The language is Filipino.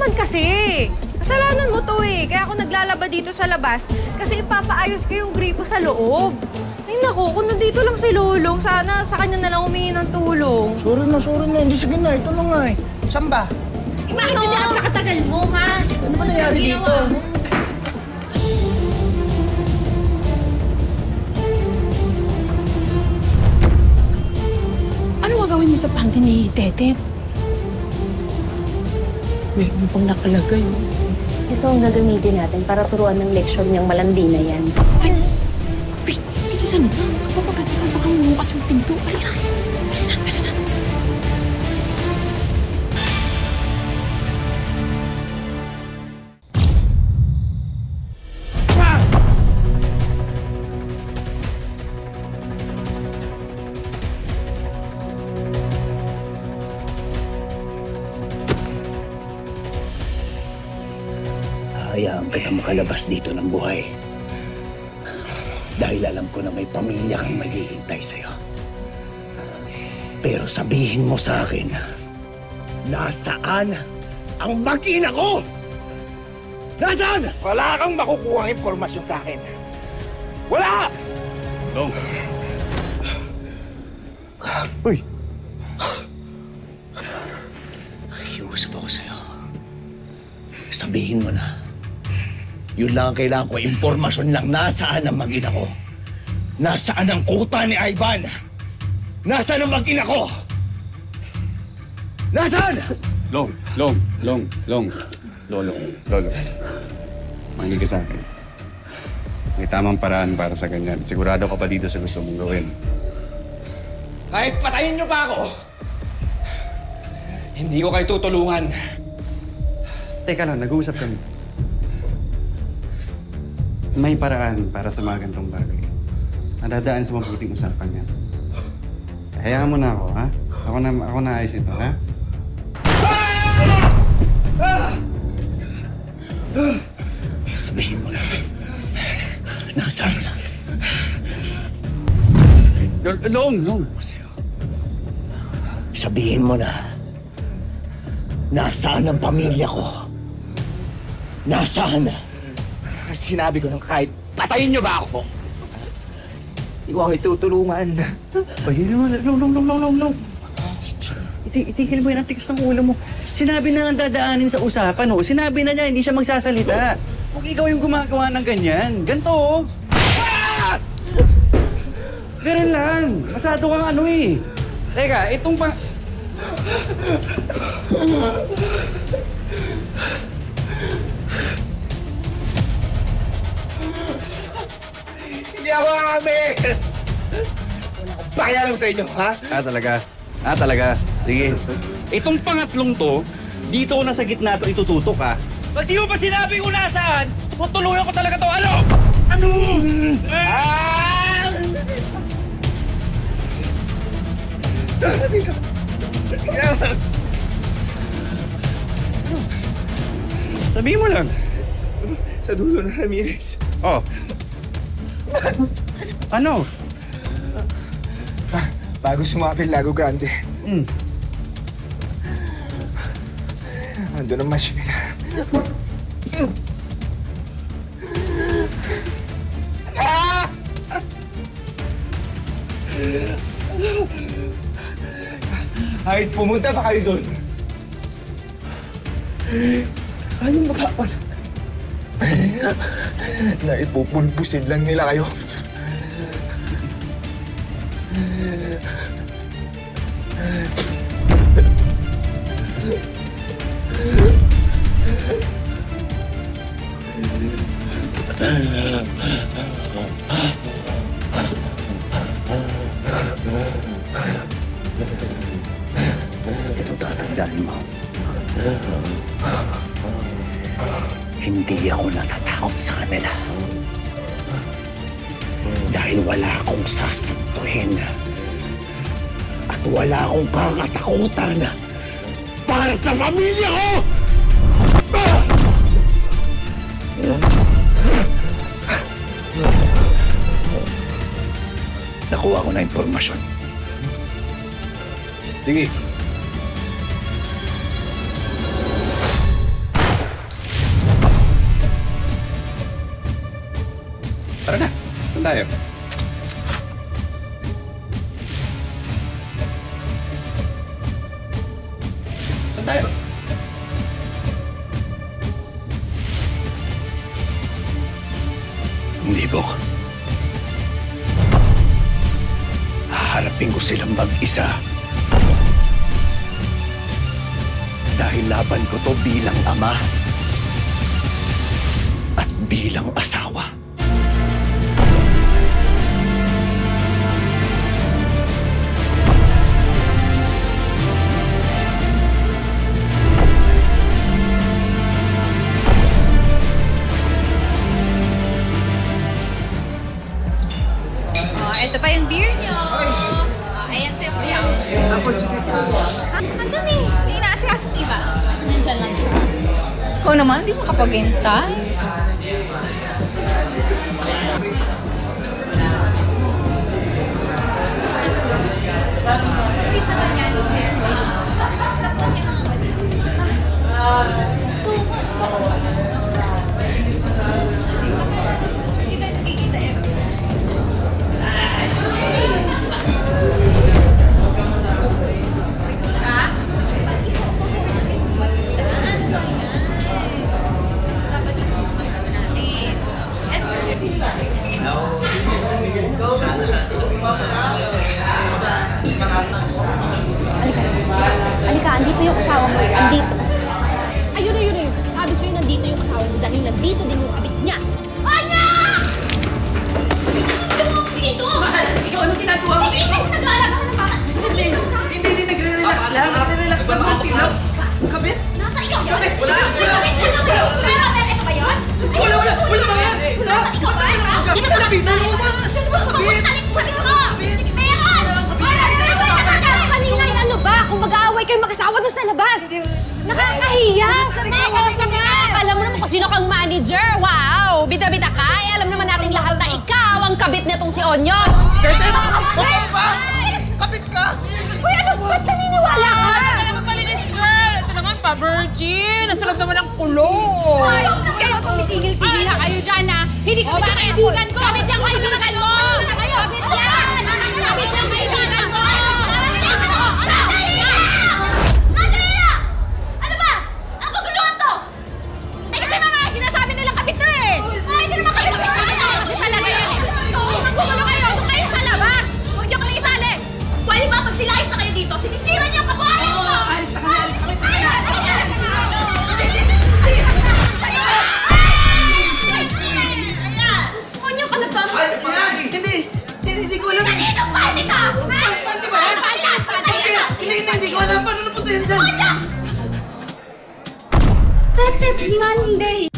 naman kasi. Kasalanan mo to eh. Kaya ako naglalaba dito sa labas kasi ipapaayos ko yung gripo sa loob. Ay naku, kung nandito lang si Lulong, sana sa kanya na lang humingi ng tulong. Sorry na. Hindi, sige na. Ito na nga eh. Saan ba? Eh, bakit kasi napakatagal mo, ha? Ano ba nangyari dito? Ano gagawin mo sa panty ni Tetet? Meron pang nakalagay. Ito ang gagamitin natin para turuan ng leksyon niyang malandi na yan. Ay! Uy! Bilisan na! Kapag ka baka mumukas yung pinto. Halika! Tara na! Hayaan kita makalabas dito ng buhay. Dahil alam ko na may pamilya kang maghihintay sa'yo. Pero sabihin mo sa akin, nasaan ang mag-ina ko? Nasaan? Wala kang makukuhang impormasyon sa akin. Wala! Long. Uy! Iusap ako sa'yo. Sabihin mo na. Yun lang ang kailangan ko. Impormasyon lang. Nasaan ang mag-ina ko? Nasaan ang kuta ni Ivan? Nasaan ang mag-ina ko? Nasaan? Long. Lolo. Makinig ka sa akin. May tamang paraan para sa ganyan. Sigurado ka pa dito sa gusto mong gawin. Kahit patayin niyo pa ako, hindi ko kayo tutulungan. Teka lang, nag-uusap kami. May paraan para sa mga gantong bagay. Nadadaan sa mabuting usapan yan. Hayaan mo na ako, ha? Ako na ayos ito, ha? Sabihin mo na. Nasaan na? Long! Sabihin mo na. Nasaan ang pamilya ko? Nasaan na? Sinabi ko nung kahit patayin niyo ba ako, hindi ko kayo tutulungan. Pahiri mo, Long. Itigil mo yan ang tikas ng ulo mo. Sinabi na ang dadaanin sa usapan, oh. Sinabi na niya, hindi siya magsasalita. Huwag ikaw yung gumagawa ng ganyan. Ganto, oh. Ganun lang. Masyado kang ano eh. Teka, itong pa... Hindi ako amin! Wala akong pakialam sa inyo, ha? Talaga. Sige. Itong pangatlong to, dito na sa gitna to itututok, ha? Pag di mo pa sinabi kung nasaan, tutuluyan ko talaga to. Ano? Sabihin mo lang. Sa dulo ng Ramirez. Oh. Ano? Bago sumapil Lago Grande. Ando ang machine nila. Kahit pumunta pa kayo doon, anong magkapala? Na ipupulbusin lang nila kayo. Ito tatandaan mo. Hindi ako natatakot sa kanila. Dahil wala akong sasantuhin. At wala akong kakatakutan para sa pamilya ko! Nakuha ko na impormasyon. Sige. tayo? Saan tayo? Hindi, Bok. Haharapin ko silang mag-isa. Dahil laban ko to bilang ama at bilang asawa. Ito pa yung beer nyo. Ayan sa'yo po yan. Andun eh. May inaasikaso iba. Kasi nandyan lang siya. Ikaw naman, hindi makapag-hintay. Kapit naman yan yung beer. Halika, andito yung asawa mo. Andito. Ayun. Sabi sa'yo, nandito yung asawa mo dahil nandito din yung kabit niya. Anya! Ano mo dito? Mahal, ikaw ano ginagawa mo? Hindi kasi nag-aalaga ka ng bata. Hindi, nagre-relax lang. Nagre-relax lang. Kabit? Kabit? Nasa ikaw yun? Kabit? Wala. Pero ito ba yun? Wala mga yan. Nasa ikaw ba? Hindi ka Lapitan mo. Sino ba kabit? Balik mo! Sige, meron! Kanina, ano ba? Kung mag-aaway kayo mag-asawa doon sa labas. Nakakahiya! Teka. Alam mo naman kung sino kang manager. Wow! Bida-bida ka. Alam naman natin lahat na ikaw ang kabit nitong si Onyo. Tete! Totoo ba? Kabit ka? Uy, ano? Ba't naniniwala ka? Ano naman malinis, girl? Ito naman, pa-virgin. Ang sarap naman ng kulong. Ay, kayo tumitigil-tigil na kayo dyan, ha? Hindi ko ba kaibigan ko? Kabit yung kaibigan mo! Kabit yan! Kabit yung kaibigan mo! Nadaya! Ano ba? Ang kaguluhan to! Eh kasi mga sinasabi nilang kabit to eh! Ay, hindi naman kabit to! Kasi talaga yan eh! Magkukulo kayo! Doon kayo sa labas! Huwag niyo kami isali! Pwede ba magsilayos na kayo dito? Sinisira niyo ang kabuhayan ko! Alis na kami! Onyo ka na ba? Hindi ko alam. Kanino party ka? Party ba yan? Hindi ko alam paano napunta yan dyan. Monday!